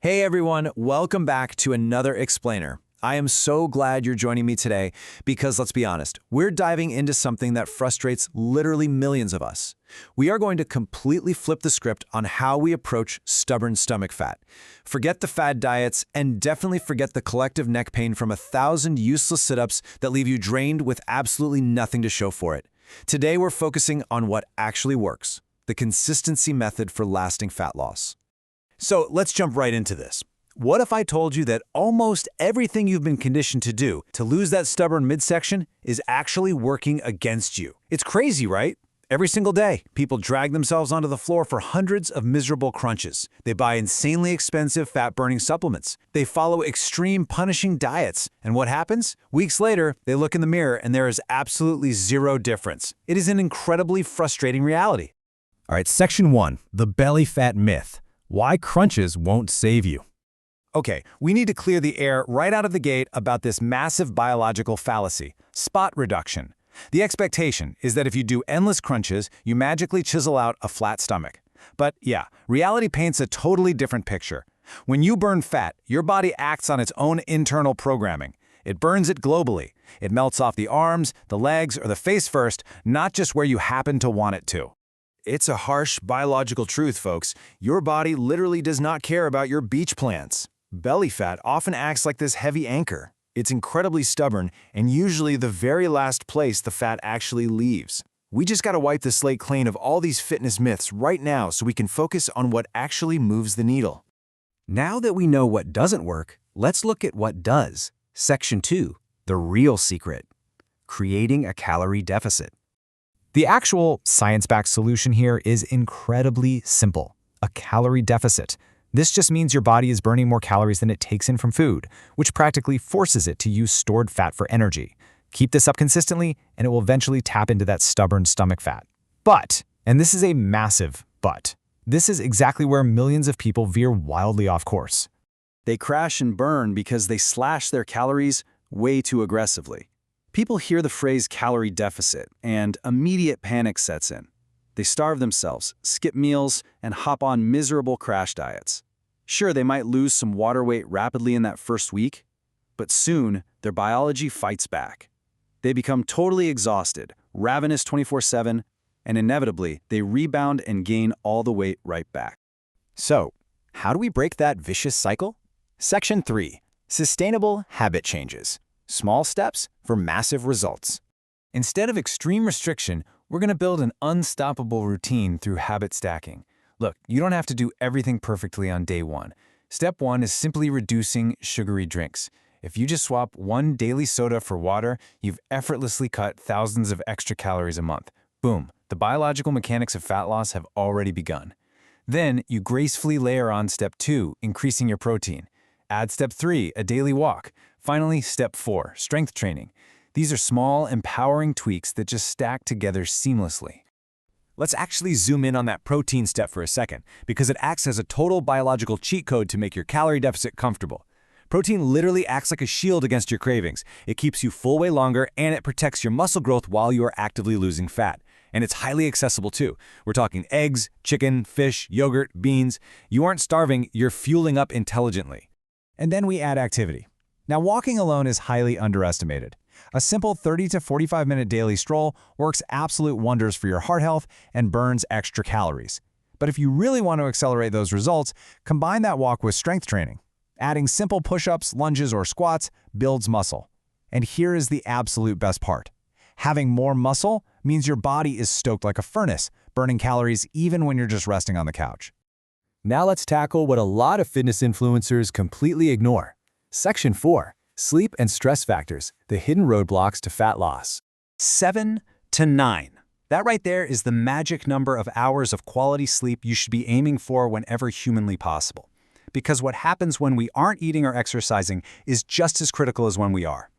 Hey everyone, welcome back to another explainer. I am so glad you're joining me today because let's be honest, we're diving into something that frustrates literally millions of us. We are going to completely flip the script on how we approach stubborn stomach fat. Forget the fad diets and definitely forget the collective neck pain from 1,000 useless sit-ups that leave you drained with absolutely nothing to show for it. Today we're focusing on what actually works, the consistency method for lasting fat loss. So let's jump right into this. What if I told you that almost everything you've been conditioned to do to lose that stubborn midsection is actually working against you? It's crazy, right? Every single day, people drag themselves onto the floor for hundreds of miserable crunches. They buy insanely expensive fat-burning supplements. They follow extreme punishing diets. And what happens? Weeks later, they look in the mirror and there is absolutely zero difference. It is an incredibly frustrating reality. All right, Section 1, the belly fat myth. Why crunches won't save you. Okay, we need to clear the air right out of the gate about this massive biological fallacy, spot reduction. The expectation is that if you do endless crunches, you magically chisel out a flat stomach. But yeah, reality paints a totally different picture. When you burn fat, your body acts on its own internal programming. It burns it globally. It melts off the arms, the legs, or the face first, not just where you happen to want it to. It's a harsh biological truth, folks. Your body literally does not care about your beach plans. Belly fat often acts like this heavy anchor. It's incredibly stubborn and usually the very last place the fat actually leaves. We just gotta wipe the slate clean of all these fitness myths right now so we can focus on what actually moves the needle. Now that we know what doesn't work, let's look at what does. Section 2, the real secret. Creating a calorie deficit. The actual science-backed solution here is incredibly simple, a calorie deficit. This just means your body is burning more calories than it takes in from food, which practically forces it to use stored fat for energy. Keep this up consistently, and it will eventually tap into that stubborn stomach fat. But, and this is a massive but, this is exactly where millions of people veer wildly off course. They crash and burn because they slash their calories way too aggressively. People hear the phrase calorie deficit, and immediate panic sets in. They starve themselves, skip meals, and hop on miserable crash diets. Sure, they might lose some water weight rapidly in that first week, but soon their biology fights back. They become totally exhausted, ravenous 24/7, and inevitably they rebound and gain all the weight right back. So, how do we break that vicious cycle? Section 3, Sustainable Habit Changes. Small steps for massive results. Instead of extreme restriction, we're going to build an unstoppable routine through habit stacking. Look, you don't have to do everything perfectly on day one. Step 1 is simply reducing sugary drinks. If you just swap one daily soda for water, you've effortlessly cut thousands of extra calories a month. Boom, the biological mechanics of fat loss have already begun. Then you gracefully layer on Step 2, increasing your protein. Add Step 3, a daily walk. Finally, Step 4, strength training. These are small, empowering tweaks that just stack together seamlessly. Let's actually zoom in on that protein step for a second, because it acts as a total biological cheat code to make your calorie deficit comfortable. Protein literally acts like a shield against your cravings. It keeps you full way longer, and it protects your muscle growth while you are actively losing fat. And it's highly accessible too. We're talking eggs, chicken, fish, yogurt, beans. You aren't starving, you're fueling up intelligently. And then we add activity. Now, walking alone is highly underestimated. A simple 30 to 45-minute daily stroll works absolute wonders for your heart health and burns extra calories. But if you really want to accelerate those results, combine that walk with strength training. Adding simple push-ups, lunges, or squats builds muscle. And here is the absolute best part. Having more muscle means your body is stoked like a furnace, burning calories even when you're just resting on the couch. Now let's tackle what a lot of fitness influencers completely ignore. Section 4, Sleep and Stress Factors, the hidden roadblocks to fat loss. 7 to 9. That right there is the magic number of hours of quality sleep you should be aiming for whenever humanly possible. Because what happens when we aren't eating or exercising is just as critical as when we are.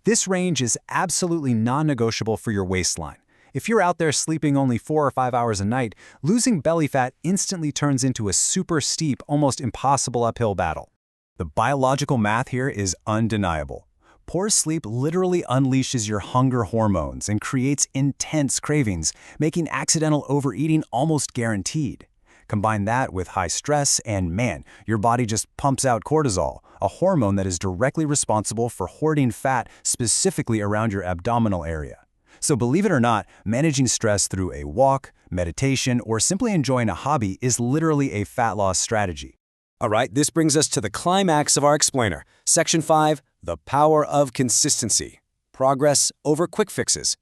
This range is absolutely non-negotiable for your waistline. If you're out there sleeping only 4 or 5 hours a night, losing belly fat instantly turns into a super steep, almost impossible uphill battle. The biological math here is undeniable. Poor sleep literally unleashes your hunger hormones and creates intense cravings, making accidental overeating almost guaranteed. Combine that with high stress and man, your body just pumps out cortisol, a hormone that is directly responsible for hoarding fat specifically around your abdominal area. So believe it or not, managing stress through a walk, meditation, or simply enjoying a hobby is literally a fat loss strategy. All right, this brings us to the climax of our explainer. Section 5, the power of consistency. Progress over quick fixes.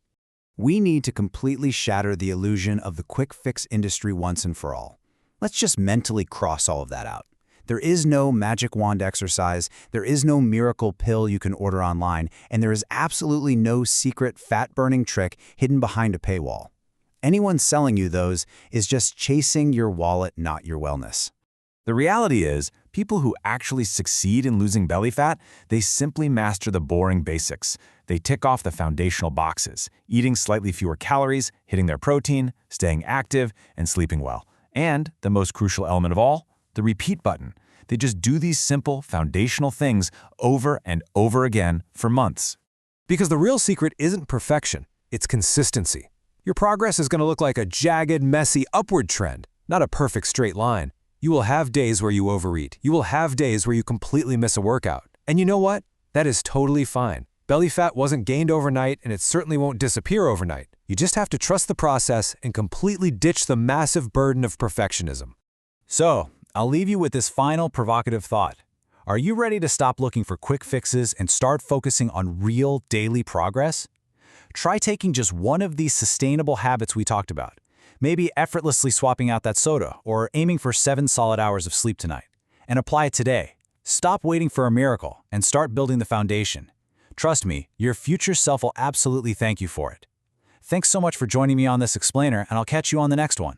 We need to completely shatter the illusion of the quick fix industry once and for all. Let's just mentally cross all of that out. There is no magic wand exercise, there is no miracle pill you can order online, and there is absolutely no secret fat-burning trick hidden behind a paywall. Anyone selling you those is just chasing your wallet, not your wellness. The reality is, people who actually succeed in losing belly fat, they simply master the boring basics. They tick off the foundational boxes, eating slightly fewer calories, hitting their protein, staying active, and sleeping well. And, the most crucial element of all, the repeat button. They just do these simple, foundational things over and over again for months. Because the real secret isn't perfection, it's consistency. Your progress is going to look like a jagged, messy upward trend, not a perfect straight line. You will have days where you overeat. You will have days where you completely miss a workout. And you know what? That is totally fine. Belly fat wasn't gained overnight, and it certainly won't disappear overnight. You just have to trust the process and completely ditch the massive burden of perfectionism. So, I'll leave you with this final provocative thought. Are you ready to stop looking for quick fixes and start focusing on real daily progress? Try taking just one of these sustainable habits we talked about. Maybe effortlessly swapping out that soda or aiming for 7 solid hours of sleep tonight. And apply it today. Stop waiting for a miracle and start building the foundation. Trust me, your future self will absolutely thank you for it. Thanks so much for joining me on this explainer, and I'll catch you on the next one.